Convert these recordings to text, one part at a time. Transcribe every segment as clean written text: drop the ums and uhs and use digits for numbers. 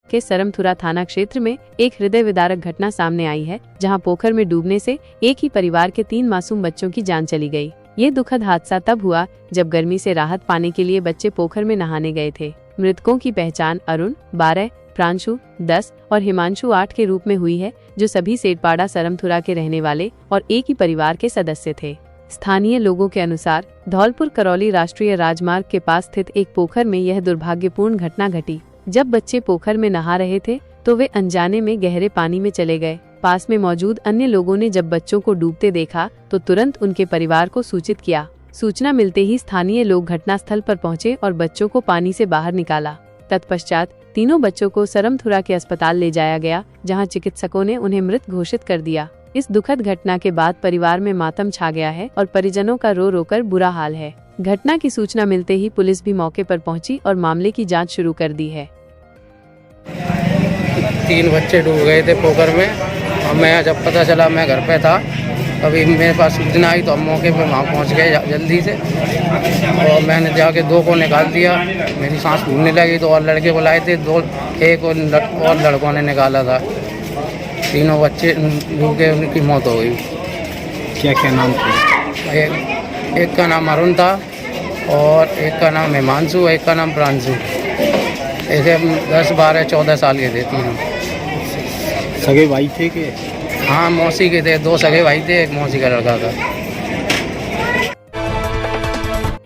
के सरमथुरा थाना क्षेत्र में एक हृदय विदारक घटना सामने आई है, जहां पोखर में डूबने से एक ही परिवार के 3 मासूम बच्चों की जान चली गई। ये दुखद हादसा तब हुआ जब गर्मी से राहत पाने के लिए बच्चे पोखर में नहाने गए थे। मृतकों की पहचान अरुण 12, प्रांशु 10 और हिमांशु 8 के रूप में हुई है, जो सभी सेठपाड़ा सरमथुरा के रहने वाले और एक ही परिवार के सदस्य थे। स्थानीय लोगों के अनुसार धौलपुर करौली राष्ट्रीय राजमार्ग के पास स्थित एक पोखर में यह दुर्भाग्यपूर्ण घटना घटी। जब बच्चे पोखर में नहा रहे थे तो वे अनजाने में गहरे पानी में चले गए। पास में मौजूद अन्य लोगों ने जब बच्चों को डूबते देखा तो तुरंत उनके परिवार को सूचित किया। सूचना मिलते ही स्थानीय लोग घटनास्थल पर पहुंचे और बच्चों को पानी से बाहर निकाला। तत्पश्चात तीनों बच्चों को सरमथुरा के अस्पताल ले जाया गया, जहां चिकित्सकों ने उन्हें मृत घोषित कर दिया। इस दुखद घटना के बाद परिवार में मातम छा गया है और परिजनों का रो रो कर बुरा हाल है। घटना की सूचना मिलते ही पुलिस भी मौके पर पहुंची और मामले की जांच शुरू कर दी है। 3 बच्चे डूब गए थे पोखर में और मैं जब पता चला मैं घर पे था, अभी मेरे पास सूचना आई तो हम मौके पे वहाँ पहुँच गए जल्दी से और मैंने जाके 2 को निकाल दिया। मेरी सांस फूलने लगी तो और लड़के बुलाए थे, 2 एक और लड़कों ने निकाला था। तीनों बच्चे डूब गए, उनकी मौत हो गई। क्या क्या नाम था? एक का नाम अरुण था और एक का नाम हिमांशु, एक का नाम प्रांशु। ऐसे 10, 12, 14 साल के थे तीनों। सगे भाई थे कि? हाँ, मौसी के थे, 2 सगे भाई थे, एक मौसी का लड़का था।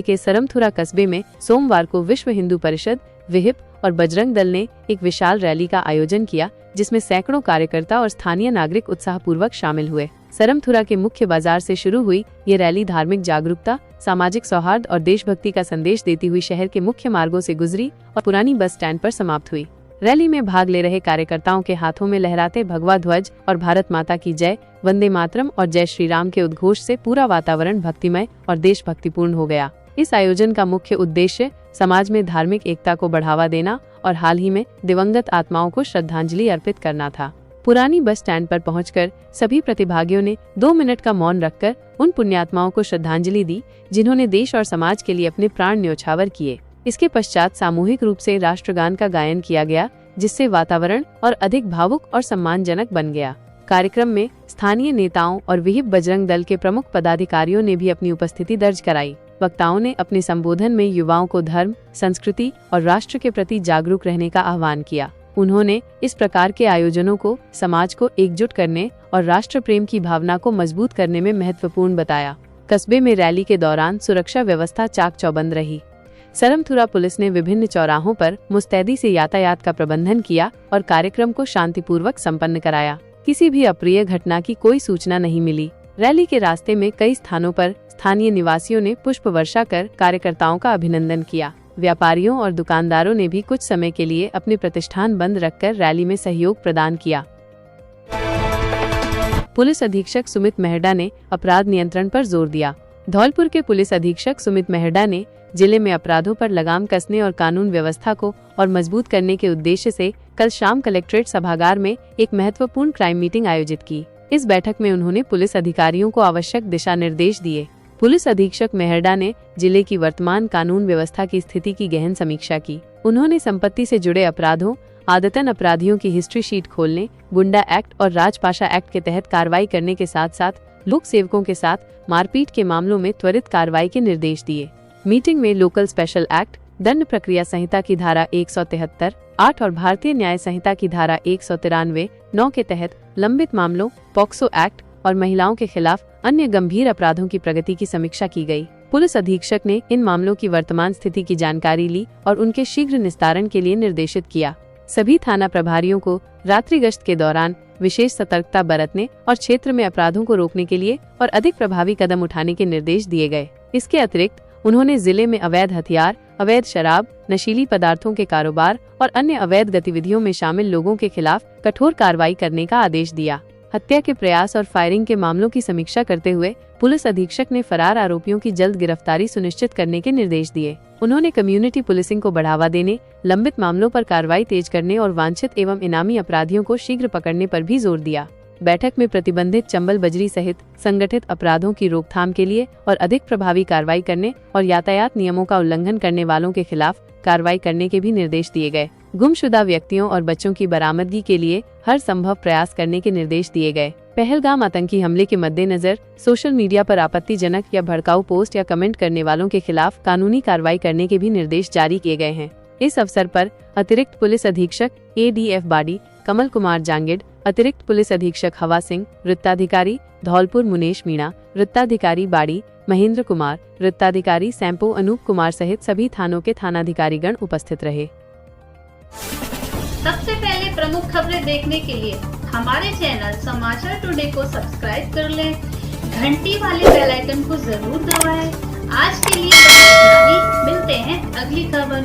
के सरमथुरा कस्बे में सोमवार को विश्व हिंदू परिषद, विहिप और बजरंग दल ने एक विशाल रैली का आयोजन किया, जिसमें सैकड़ों कार्यकर्ता और स्थानीय नागरिक उत्साहपूर्वक शामिल हुए। सरमथुरा के मुख्य बाजार से शुरू हुई ये रैली धार्मिक जागरूकता, सामाजिक सौहार्द और देशभक्ति का संदेश देती हुई शहर के मुख्य मार्गों से गुजरी और पुरानी बस स्टैंड पर समाप्त हुई। रैली में भाग ले रहे कार्यकर्ताओं के हाथों में लहराते भगवा ध्वज और भारत माता की जय, वंदे मातरम और जय श्री राम के उद्घोष से पूरा वातावरण भक्तिमय और देशभक्तिपूर्ण हो गया। इस आयोजन का मुख्य उद्देश्य समाज में धार्मिक एकता को बढ़ावा देना और हाल ही में दिवंगत आत्माओं को श्रद्धांजलि अर्पित करना था। पुरानी बस स्टैंड पर पहुंचकर सभी प्रतिभागियों ने 2 मिनट का मौन रखकर उन पुण्यात्माओं को श्रद्धांजलि दी, जिन्होंने देश और समाज के लिए अपने प्राण न्योछावर किए। इसके पश्चात सामूहिक रूप से राष्ट्रगान का गायन किया गया, जिससे वातावरण और अधिक भावुक और सम्मानजनक बन गया। कार्यक्रम में स्थानीय नेताओं और विहिप बजरंग दल के प्रमुख पदाधिकारियों ने भी अपनी उपस्थिति दर्ज कराई। वक्ताओं ने अपने संबोधन में युवाओं को धर्म, संस्कृति और राष्ट्र के प्रति जागरूक रहने का आह्वान किया। उन्होंने इस प्रकार के आयोजनों को समाज को एकजुट करने और राष्ट्र प्रेम की भावना को मजबूत करने में महत्वपूर्ण बताया। कस्बे में रैली के दौरान सुरक्षा व्यवस्था चाक चौबंद रही। सरमथुरा पुलिस ने विभिन्न चौराहों पर मुस्तैदी से यातायात का प्रबंधन किया और कार्यक्रम को शांतिपूर्वक संपन्न कराया। किसी भी अप्रिय घटना की कोई सूचना नहीं मिली। रैली के रास्ते में कई स्थानों पर स्थानीय निवासियों ने पुष्प वर्षा कर कार्यकर्ताओं का अभिनंदन किया। व्यापारियों और दुकानदारों ने भी कुछ समय के लिए अपने प्रतिष्ठान बंद रखकर रैली में सहयोग प्रदान किया। पुलिस अधीक्षक सुमित मेहड़ा ने अपराध नियंत्रण पर जोर दिया। धौलपुर के पुलिस अधीक्षक सुमित मेहड़ा ने जिले में अपराधों पर लगाम कसने और कानून व्यवस्था को और मजबूत करने के उद्देश्य से कल शाम कलेक्ट्रेट सभागार में एक महत्वपूर्ण क्राइम मीटिंग आयोजित की। इस बैठक में उन्होंने पुलिस अधिकारियों को आवश्यक दिशा निर्देश दिए। पुलिस अधीक्षक मेहड़ा ने जिले की वर्तमान कानून व्यवस्था की स्थिति की गहन समीक्षा की। उन्होंने संपत्ति से जुड़े अपराधों, आदतन अपराधियों की हिस्ट्री शीट खोलने, गुंडा एक्ट और राजपाशा एक्ट के तहत कार्रवाई करने के साथ साथ लोक सेवकों के साथ मारपीट के मामलों में त्वरित कार्रवाई के निर्देश दिए। मीटिंग में लोकल स्पेशल एक्ट, दंड प्रक्रिया संहिता की धारा 173, 8 और भारतीय न्याय संहिता की धारा 193, 9 के तहत लंबित मामलों, पॉक्सो एक्ट और महिलाओं के खिलाफ अन्य गंभीर अपराधों की प्रगति की समीक्षा की गई। पुलिस अधीक्षक ने इन मामलों की वर्तमान स्थिति की जानकारी ली और उनके शीघ्र निस्तारण के लिए निर्देशित किया। सभी थाना प्रभारियों को रात्रि गश्त के दौरान विशेष सतर्कता बरतने और क्षेत्र में अपराधों को रोकने के लिए और अधिक प्रभावी कदम उठाने के निर्देश दिए गए। इसके अतिरिक्त उन्होंने जिले में अवैध हथियार, अवैध शराब, नशीली पदार्थों के कारोबार और अन्य अवैध गतिविधियों में शामिल लोगों के खिलाफ कठोर कार्रवाई करने का आदेश दिया। हत्या के प्रयास और फायरिंग के मामलों की समीक्षा करते हुए पुलिस अधीक्षक ने फरार आरोपियों की जल्द गिरफ्तारी सुनिश्चित करने के निर्देश दिए। उन्होंने कम्युनिटी पुलिसिंग को बढ़ावा देने, लंबित मामलों पर कार्रवाई तेज करने और वांछित एवं इनामी अपराधियों को शीघ्र पकड़ने पर भी जोर दिया। बैठक में प्रतिबंधित चंबल बजरी सहित संगठित अपराधों की रोकथाम के लिए और अधिक प्रभावी कार्रवाई करने और यातायात नियमों का उल्लंघन करने वालों के खिलाफ कार्रवाई करने के भी निर्देश दिए गए। गुमशुदा व्यक्तियों और बच्चों की बरामदगी के लिए हर संभव प्रयास करने के निर्देश दिए गए। पहलगाम आतंकी हमले के मद्देनजर सोशल मीडिया पर आपत्तिजनक या भड़काऊ पोस्ट या कमेंट करने वालों के खिलाफ कानूनी कार्रवाई करने के भी निर्देश जारी किए गए हैं। इस अवसर पर अतिरिक्त पुलिस अधीक्षक ADF बाड़ी कमल कुमार जांगिड, अतिरिक्त पुलिस अधीक्षक हवा सिंह, वृत्ताधिकारी धौलपुर मुनेश मीणा, वृत्ताधिकारी बाड़ी महेंद्र कुमार, वृत्ताधिकारी सैंपो अनूप कुमार सहित सभी थानों के थानाधिकारीगण उपस्थित रहे। सबसे पहले प्रमुख खबरें देखने के लिए हमारे चैनल समाचार टुडे को सब्सक्राइब कर लें, घंटी वाले बेल आइकन को जरूर दबाएं। आज के लिए बस इतना ही, मिलते हैं अगली खबर।